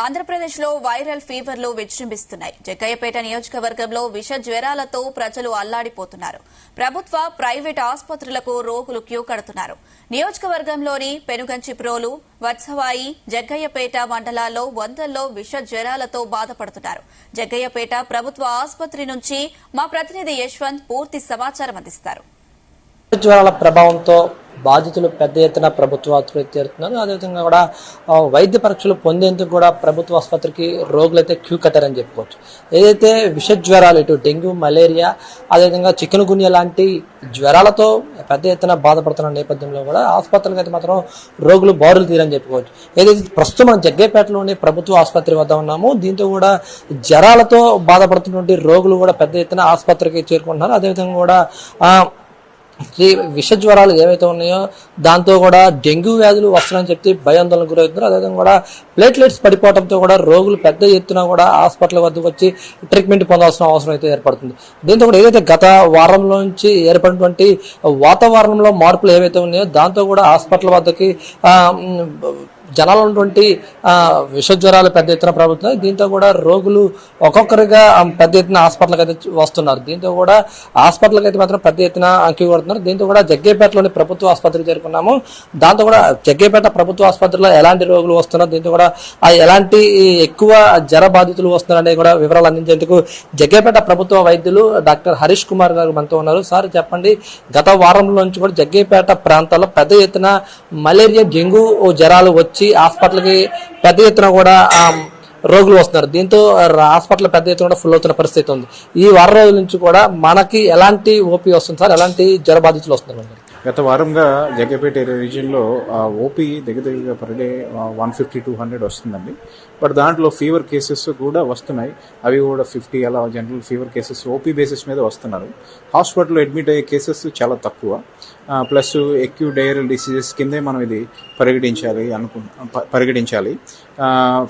ఆంధ్రప్రదేశ్లో వైరల్ ఫీవర్లు విజృంభిస్తున్నాయి. జగ్గయ్యపేట నియోజకవర్గంలో విష జ్వరాలతో ప్రజలు అల్లాడిపోతున్నారు. ప్రభుత్వ, ప్రైవేట్ ఆసుపత్రులకు రోగులు క్యూ కడుతున్నారు. నియోజకవర్గంలోని పెనుగంచిప్రోలు, వత్సవాయి, జగ్గయ్యపేట మండలాల్లో వందల్లో విష జ్వరాలతో బాధపడుతున్నారు. జగ్గయ్యపేట ప్రభుత్వ ఆసుపత్రి నుంచి మా ప్రతినిధి యశ్వంత్ పూర్తి సమాచారం అందిస్తారు. జ్వరాల ప్రభావంతో బాధితులు పెద్ద ఎత్తున ప్రభుత్వ ఆసుపత్రికి చేరుతున్నారు. అదేవిధంగా కూడా వైద్య పరీక్షలు పొందేందుకు కూడా ప్రభుత్వ ఆసుపత్రికి రోగులైతే క్యూ కట్టారని చెప్పుకోవచ్చు. ఏదైతే విష జ్వరాలు, ఇటు డెంగ్యూ, మలేరియా, అదేవిధంగా చికెన్ గున్యా లాంటి జ్వరాలతో పెద్ద ఎత్తున బాధపడుతున్న నేపథ్యంలో కూడా ఆసుపత్రులకు అయితే మాత్రం రోగులు బారులు తీరని చెప్పుకోవచ్చు. ఏదైతే ప్రస్తుతం మనం జగ్గయ్యపేటలోని ప్రభుత్వ ఆసుపత్రి వద్ద ఉన్నాము. దీంతో కూడా జ్వరాలతో బాధపడుతున్నటువంటి రోగులు కూడా పెద్ద ఎత్తున ఆసుపత్రికి చేరుకుంటున్నారు. అదేవిధంగా కూడా విష జ్వరాలు ఏవైతే ఉన్నాయో దాంతో కూడా డెంగ్యూ వ్యాధులు వస్తున్నాయని చెప్పి భయాందోళనకు గురవుతున్నారు. అదేవిధంగా కూడా ప్లేట్లెట్స్ పడిపోవడంతో కూడా రోగులు పెద్ద ఎత్తున కూడా హాస్పిటల్ వద్దకు వచ్చి ట్రీట్మెంట్ పొందాల్సిన అవసరం అయితే ఏర్పడుతుంది. దీంతో కూడా ఏదైతే గత వారంలో నుంచి ఏర్పడినటువంటి వాతావరణంలో మార్పులు ఏవైతే ఉన్నాయో దాంతో కూడా హాస్పిటల్ వద్దకి జనాలు ఉన్నటువంటి విష జ్వరాలు పెద్ద ఎత్తున ప్రభుత్వం. దీంతో కూడా రోగులు ఒక్కొక్కరిగా పెద్ద ఎత్తున హాస్పిటల్కి అయితే వస్తున్నారు. దీంతో కూడా హాస్పిటల్కి అయితే మాత్రం పెద్ద ఎత్తున క్యూ కొడుతున్నారు. దీంతో కూడా జగ్గయ్యపేటలోని ప్రభుత్వ ఆసుపత్రికి చేరుకున్నాము. దాంతో కూడా జగ్గయ్యపేట ప్రభుత్వ ఆసుపత్రిలో ఎలాంటి రోగులు వస్తున్నారు, దీంతో కూడా ఎలాంటి ఎక్కువ జ్వర బాధితులు వస్తున్నారు అనేది కూడా వివరాలు అందించేందుకు జగ్గయ్యపేట ప్రభుత్వ వైద్యులు డాక్టర్ హరీష్ కుమార్ గారు మనతో ఉన్నారు. సార్ చెప్పండి, గత వారంలో నుంచి కూడా జగ్గయ్యపేట ప్రాంతాల్లో పెద్ద ఎత్తున మలేరియా, డెంగ్యూ జ్వరాలు వచ్చి హాస్పిటల్కి పెద్ద ఎత్తున కూడా రోగులు వస్తున్నారు. దీంతో హాస్పిటల్ పెద్ద ఎత్తున కూడా ఫుల్ అవుతున్న పరిస్థితి ఉంది. ఈ వారం రోజుల నుంచి కూడా మనకి ఎలాంటి ఓపీ వస్తుంది సార్, ఎలాంటి జ్వర బాధితులు వస్తున్నారు? గత వారంగా జగ్గయ్యపేట రీజియన్లో ఓపీ దగ్గర పర్ డే 150-200 వస్తుందండి. బట్ దాంట్లో ఫీవర్ కేసెస్ కూడా వస్తున్నాయి. అవి కూడా 50 అలా general fever cases OP basis మీద వస్తున్నారు. హాస్పిటల్లో అడ్మిట్ అయ్యే కేసెస్ చాలా తక్కువ. ప్లస్ ఎక్యూ డైరియల్ డిసీజెస్ కిందే మనం ఇది పరిగణించాలి.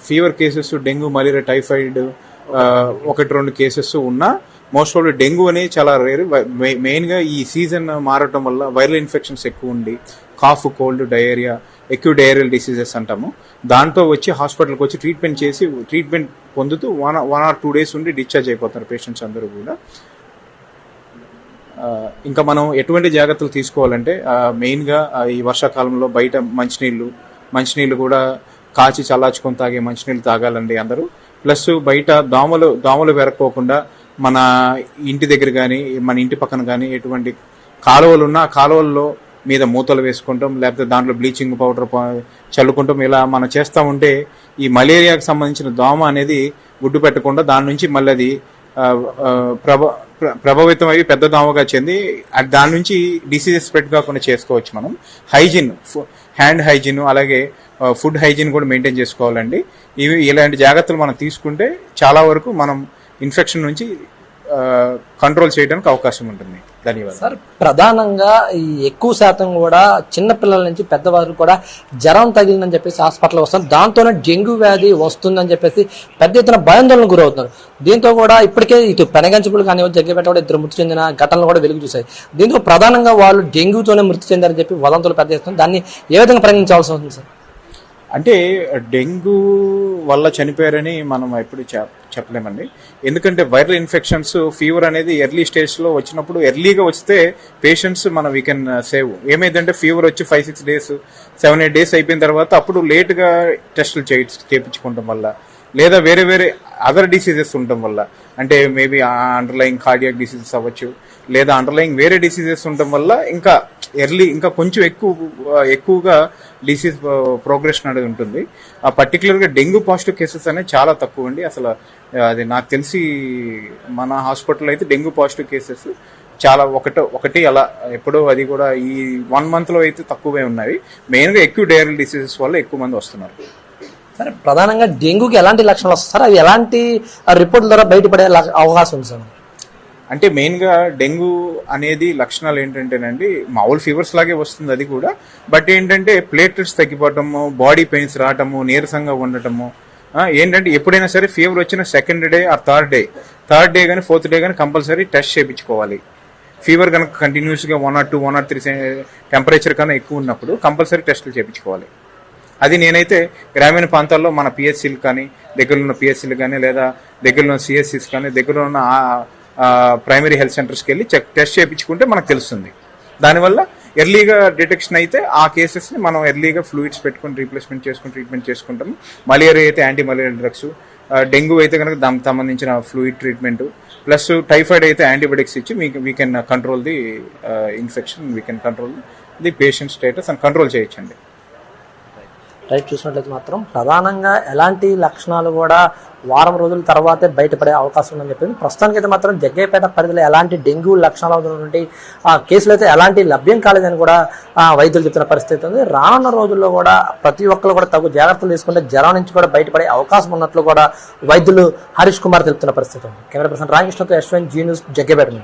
Fever cases dengue, malaria, typhoid 1-2 cases ఉన్నా మోస్ట్ ఆఫ్ డెంగ్యూ అనేది చాలా రేర్. మెయిన్గా ఈ సీజన్ మారటం వల్ల వైరల్ ఇన్ఫెక్షన్స్ ఎక్కువ ఉండి cough, cold, diarrhoea, ఎక్యూ diarrhoeal diseases అంటాము. దాంతో వచ్చి హాస్పిటల్కి వచ్చి ట్రీట్మెంట్ పొందుతూ 1 or 2 days ఉండి డిశ్చార్జ్ అయిపోతారు పేషెంట్స్ అందరూ కూడా. ఇంకా మనం ఎటువంటి జాగ్రత్తలు తీసుకోవాలంటే మెయిన్గా ఈ వర్షాకాలంలో బయట మంచినీళ్ళు కూడా కాచి చల్లార్చుకొని తాగే మంచినీళ్ళు తాగాలండి అందరూ. ప్లస్ బయట దోమలు పెరక్కోకుండా మన ఇంటి దగ్గర కానీ మన ఇంటి పక్కన కానీ ఎటువంటి కాలువలు ఉన్నా ఆ కాలువల్లో మీద మూతలు వేసుకుంటాం, లేకపోతే దాంట్లో బ్లీచింగ్ పౌడర్ చల్లుకుంటాం. ఇలా మనం చేస్తూ ఉంటే ఈ మలేరియాకి సంబంధించిన దోమ అనేది గుడ్డు పెట్టకుండా దాని నుంచి మళ్ళీ అది ప్రభావితం అయ్యి పెద్ద దోమగా చెంది దాని నుంచి డిసీజెస్ స్ప్రెడ్ కాకుండా చేసుకోవచ్చు. మనం హైజీన్, హ్యాండ్ హైజీన్, అలాగే ఫుడ్ హైజీన్ కూడా మెయింటైన్ చేసుకోవాలండి. ఇలాంటి జాగ్రత్తలు మనం తీసుకుంటే చాలా వరకు మనం ఇన్ఫెక్షన్ నుంచి కంట్రోల్ చేయడానికి అవకాశం ఉంటుంది. ధన్యవాదాలు సార్. ప్రధానంగా ఈ ఎక్కువ శాతం కూడా చిన్న పిల్లల నుంచి పెద్దవారు కూడా జ్వరం తగిలిందని చెప్పేసి హాస్పిటల్ వస్తారు. దాంతోనే డెంగ్యూ వ్యాధి వస్తుందని చెప్పేసి పెద్ద ఎత్తున భయాందోళనకు గురవుతున్నారు. దీంతో కూడా ఇప్పటికే ఇటు పెనగంచిపులు కానీ జగ్గయ్యపేట కూడా 2 మృతి చెందిన ఘటనలు కూడా వెలుగు చూశాయి. దీంతో ప్రధానంగా వాళ్ళు డెంగ్యూతోనే మృతి చెందారని చెప్పి వదంతులు పెద్ద ఎత్తున దాన్ని ఏ విధంగా పరిగణించాల్సి ఉంటుంది సార్? అంటే డెంగ్యూ వల్ల చనిపోయారని మనం ఎప్పుడు చెప్పలేమండి. ఎందుకంటే వైరల్ ఇన్ఫెక్షన్స్, ఫీవర్ అనేది ఎర్లీ స్టేజ్లో వచ్చినప్పుడు ఎర్లీగా వస్తే పేషెంట్స్ వీ కెన్ సేవ్. ఏమైందంటే ఫీవర్ వచ్చి 5-6 days, 7-8 days అయిపోయిన తర్వాత అప్పుడు లేట్గా టెస్టులు చేయించుకోవడం వల్ల, లేదా వేరే అదర్ డిసీజెస్ ఉండటం వల్ల, అంటే మేబీ అండర్లయింగ్ కార్డియాక్ డిసీజెస్ అవ్వచ్చు, లేదా అండర్లయింగ్ వేరే డిసీజెస్ ఉండటం వల్ల ఇంకా కొంచెం ఎక్కువగా డిసీజ్ ప్రోగ్రెషన్ అనేది ఉంటుంది. పర్టికులర్గా డెంగ్యూ పాజిటివ్ కేసెస్ అనేది చాలా తక్కువ అండి. అసలు అది నాకు తెలిసి మన హాస్పిటల్ అయితే డెంగ్యూ పాజిటివ్ కేసెస్ చాలా ఒకటి అలా ఎప్పుడో, అది కూడా ఈ 1 monthలో అయితే తక్కువే ఉన్నాయి. మెయిన్గా ఎక్యూ డైరియల్ డిసీజెస్ వల్ల ఎక్కువ మంది వస్తున్నారు. సరే, ప్రధానంగా డెంగ్యూకి ఎలాంటి లక్షణాలు వస్తాయి సార్? అవి ఎలాంటి రిపోర్ట్ల ద్వారా బయటపడే అవకాశం ఉంది సార్? అంటే మెయిన్గా డెంగ్యూ అనేది లక్షణాలు ఏంటంటేనండి, మామూలు ఫీవర్స్ లాగే వస్తుంది అది కూడా. బట్ ఏంటంటే ప్లేట్లెట్స్ తగ్గిపోవటము, బాడీ పెయిన్స్ రావటము, నీరసంగా ఉండటము. ఏంటంటే ఎప్పుడైనా సరే ఫీవర్ వచ్చిన 2nd day or 3rd day కానీ 4th day కానీ కంపల్సరీ టెస్ట్ చేయించుకోవాలి. ఫీవర్ కనుక కంటిన్యూస్గా 1 or 2, 1 or 3 టెంపరేచర్ కన్నా ఎక్కువ ఉన్నప్పుడు కంపల్సరీ టెస్టులు చేయించుకోవాలి. అది నేనైతే గ్రామీణ ప్రాంతాల్లో మన పిహెచ్సిలు కానీ, దగ్గరలో ఉన్న పిహెచ్సిలు కానీ, లేదా దగ్గరలో ఉన్న సిఎస్సిస్ కానీ, దగ్గరలో ఉన్న ప్రైమరీ హెల్త్ సెంటర్స్కి వెళ్ళి టెస్ట్ చేయించుకుంటే మనకు తెలుస్తుంది. దానివల్ల ఎర్లీగా డిటెక్షన్ అయితే ఆ కేసెస్ని మనం ఎర్లీగా ఫ్లూయిడ్స్ పెట్టుకుని రీప్లేస్మెంట్ చేసుకుని ట్రీట్మెంట్ చేసుకుంటాము. మలేరియా అయితే యాంటీ మలేరియల్ డ్రగ్స్, డెంగ్యూ అయితే కనుక దానికి సంబంధించిన ఫ్లూయిడ్ ట్రీట్మెంట్, ప్లస్ టైఫాయిడ్ అయితే యాంటీబయాటిక్స్ ఇచ్చి we can control the infection, we can control the patient status అని కంట్రోల్ చేయొచ్చండి. రైట్, చూసినట్లయితే మాత్రం ప్రధానంగా ఎలాంటి లక్షణాలు కూడా వారం రోజుల తర్వాతే బయటపడే అవకాశం ఉందని చెప్పింది. ప్రస్తుతానికి అయితే మాత్రం జగ్గయ్యపేట పరిధిలో ఎలాంటి డెంగ్యూ లక్షణాలు ఉన్నటువంటి కేసులు అయితే ఎలాంటి లభ్యం కాలేదని కూడా వైద్యులు చెప్తున్న పరిస్థితి ఉంది. రానున్న రోజుల్లో కూడా ప్రతి ఒక్కరు కూడా తగు జాగ్రత్తలు తీసుకుంటే జ్వరం నుంచి కూడా బయటపడే అవకాశం ఉన్నట్లు కూడా వైద్యులు హరీష్ కుమార్ తెలుపుతున్న పరిస్థితి ఉంది. కెమెరా పర్సన్ రామకృష్ణతో యశ్వంత్, జీ న్యూస్, జగ్గయ్యపేట నుంచి.